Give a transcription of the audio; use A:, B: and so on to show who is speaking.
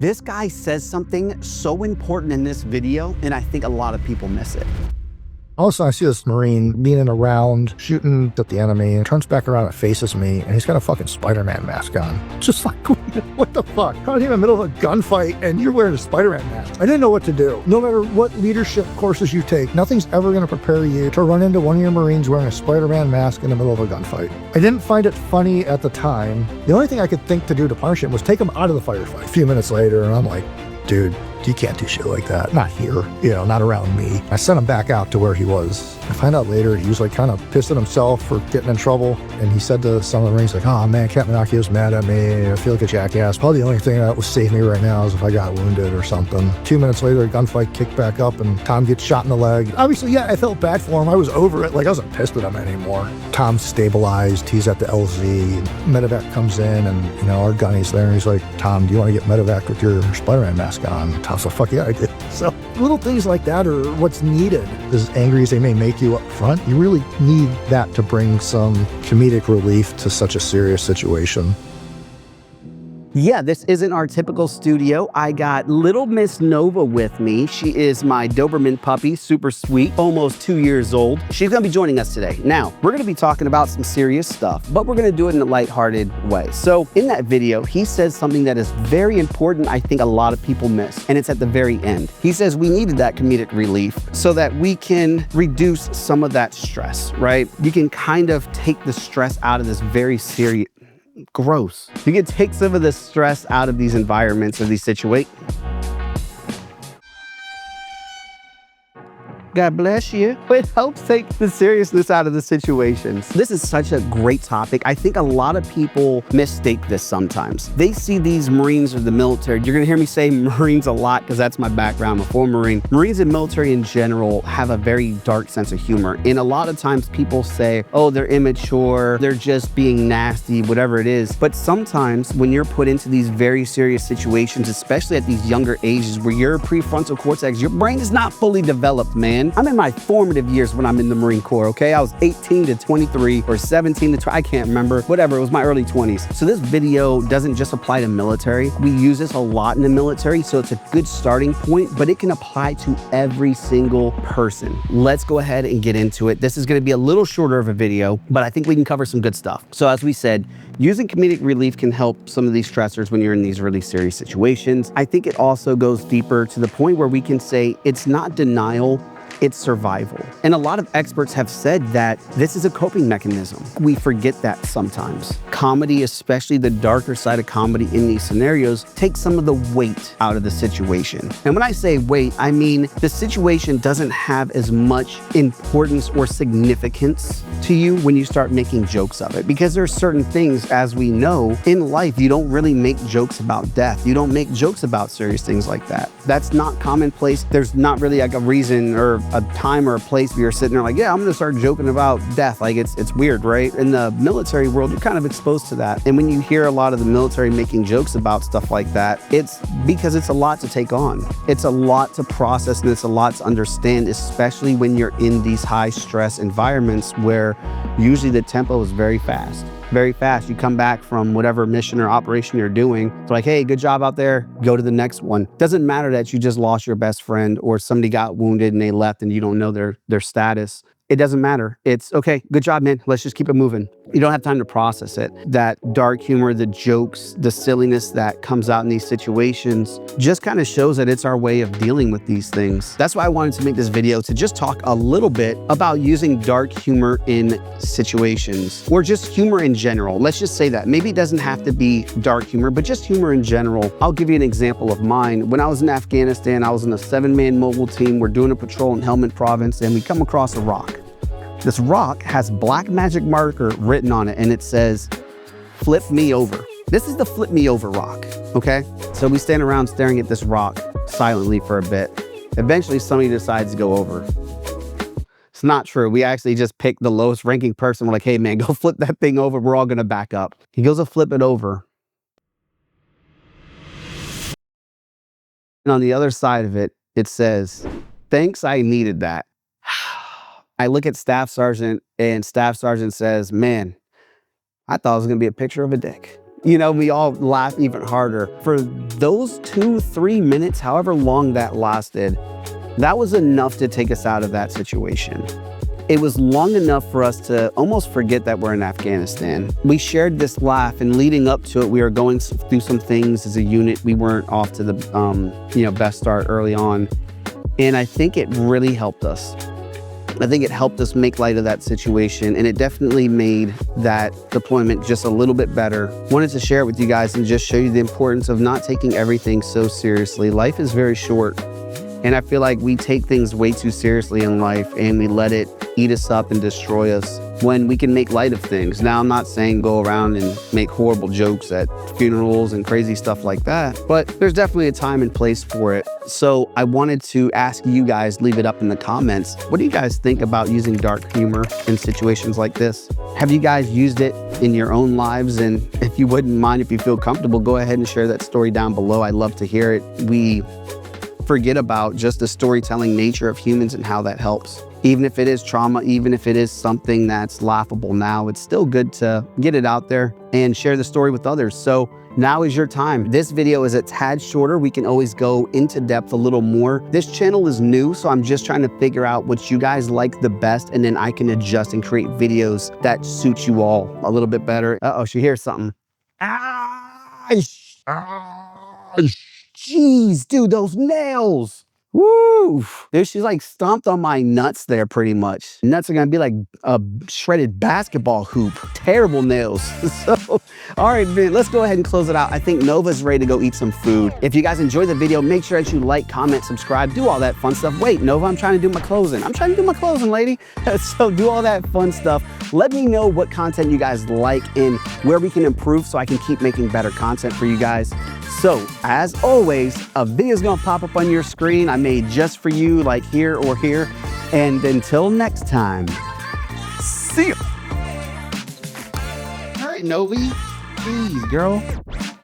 A: This guy says something so important in this video, and I think a lot of people miss it.
B: All of a sudden, I see this Marine leaning around, shooting at the enemy, and turns back around and faces me, and he's got a fucking Spider-Man mask on. Just like, what the fuck? I'm in the middle of a gunfight, and you're wearing a Spider-Man mask. I didn't know what to do. No matter what leadership courses you take, nothing's ever going to prepare you to run into one of your Marines wearing a Spider-Man mask in the middle of a gunfight. I didn't find it funny at the time. The only thing I could think to do to punish him was take him out of the firefight. A few minutes later, and I'm like, dude, you can't do shit like that. Not here, not around me. I sent him back out to where he was. I find out later he was like kind of pissed at himself for getting in trouble. And he said to some of the Marines like, oh man, Captain Minocchio's mad at me. I feel like a jackass. Probably the only thing that would save me right now is if I got wounded or something. 2 minutes later, a gunfight kicked back up and Tom gets shot in the leg. Obviously, yeah, I felt bad for him. I was over it. Like, I wasn't pissed at him anymore. Tom's stabilized. He's at the LZ. Medevac comes in and, our gunny's there. And he's like, Tom, do you want to get Medevac with your Spider-Man mask on? Tom's like, fuck yeah, I did. So little things like that are what's needed. As angry as they may make you up front, you really need that to bring some comedic relief to such a serious situation.
A: Yeah, this isn't our typical studio. I got little Miss Nova with me. She is my Doberman puppy, super sweet, almost 2 years old. She's gonna be joining us today. Now, we're gonna be talking about some serious stuff, but we're gonna do it in a lighthearted way. So in that video, he says something that is very important, I think a lot of people miss, and it's at the very end. He says we needed that comedic relief so that we can reduce some of that stress, right? You can kind of take the stress out of this very serious, gross. You can take some of the stress out of these environments or these situations. God bless you. It helps take the seriousness out of the situations. This is such a great topic. I think a lot of people mistake this sometimes. They see these Marines or the military. You're gonna hear me say Marines a lot because that's my background. I'm a former Marine. Marines and military in general have a very dark sense of humor. And a lot of times people say, oh, they're immature, they're just being nasty, whatever it is. But sometimes when you're put into these very serious situations, especially at these younger ages where your prefrontal cortex, your brain is not fully developed, man. I'm in my formative years when I'm in the Marine Corps, okay? I was 18 to 23 or 17 to 20, I can't remember. Whatever, it was my early 20s. So this video doesn't just apply to military. We use this a lot in the military, so it's a good starting point, but it can apply to every single person. Let's go ahead and get into it. This is gonna be a little shorter of a video, but I think we can cover some good stuff. So as we said, using comedic relief can help some of these stressors when you're in these really serious situations. I think it also goes deeper to the point where we can say it's not denial, it's survival. And a lot of experts have said that this is a coping mechanism. We forget that sometimes. Comedy, especially the darker side of comedy in these scenarios, takes some of the weight out of the situation. And when I say weight, I mean the situation doesn't have as much importance or significance to you when you start making jokes of it. Because there are certain things, as we know, in life, you don't really make jokes about death. You don't make jokes about serious things like that. That's not commonplace. There's not really like a reason or a time or a place where you're sitting there like, yeah, I'm gonna start joking about death. Like it's weird, right? In the military world, you're kind of exposed to that. And when you hear a lot of the military making jokes about stuff like that, it's because it's a lot to take on. It's a lot to process and it's a lot to understand, especially when you're in these high stress environments where usually the tempo is very fast. Very fast. You come back from whatever mission or operation you're doing. It's like, hey, good job out there. Go to the next one. Doesn't matter that you just lost your best friend or somebody got wounded and they left and you don't know their status. It doesn't matter. It's okay, good job, man. Let's just keep it moving. You don't have time to process it. That dark humor, the jokes, the silliness that comes out in these situations just kind of shows that it's our way of dealing with these things. That's why I wanted to make this video, to just talk a little bit about using dark humor in situations or just humor in general. Let's just say that. Maybe it doesn't have to be dark humor, but just humor in general. I'll give you an example of mine. When I was in Afghanistan, I was in a 7-man mobile team. We're doing a patrol in Helmand Province and we come across a rock. This rock has black magic marker written on it and it says, flip me over. This is the flip me over rock, okay? So we stand around staring at this rock silently for a bit. Eventually somebody decides to go over. It's not true. We actually just picked the lowest ranking person. We're like, hey man, go flip that thing over. We're all gonna back up. He goes to flip it over. And on the other side of it, it says, thanks, I needed that. I look at Staff Sergeant and Staff Sergeant says, man, I thought it was gonna be a picture of a dick. You know, we all laugh even harder. For those 2-3 minutes, however long that lasted, that was enough to take us out of that situation. It was long enough for us to almost forget that we're in Afghanistan. We shared this laugh, and leading up to it, we were going through some things as a unit. We weren't off to the best start early on. And I think it really helped us. I think it helped us make light of that situation, and it definitely made that deployment just a little bit better. Wanted to share it with you guys and just show you the importance of not taking everything so seriously. Life is very short, and I feel like we take things way too seriously in life, and we let it eat us up and destroy us when we can make light of things. Now, I'm not saying go around and make horrible jokes at funerals and crazy stuff like that, but there's definitely a time and place for it. So I wanted to ask you guys, leave it up in the comments. What do you guys think about using dark humor in situations like this? Have you guys used it in your own lives? And if you wouldn't mind, if you feel comfortable, go ahead and share that story down below. I'd love to hear it. We forget about just the storytelling nature of humans and how that helps. Even if it is trauma, even if it is something that's laughable now, it's still good to get it out there and share the story with others. So now is your time. This video is a tad shorter. We can always go into depth a little more. This channel is new, so I'm just trying to figure out what you guys like the best, and then I can adjust and create videos that suit you all a little bit better. Uh-oh, she hears something. Ah, jeez, dude, those nails. Woo! Dude, she's like stomped on my nuts there pretty much. Nuts are gonna be like a shredded basketball hoop. Terrible nails. So, all right, man, let's go ahead and close it out. I think Nova's ready to go eat some food. If you guys enjoyed the video, make sure that you like, comment, subscribe, do all that fun stuff. Wait, Nova, I'm trying to do my closing. I'm trying to do my closing, lady. So do all that fun stuff. Let me know what content you guys like and where we can improve so I can keep making better content for you guys. So, as always, a video is gonna pop up on your screen I made just for you, like here or here. And until next time, see ya. All right, Novi. Jeez, girl.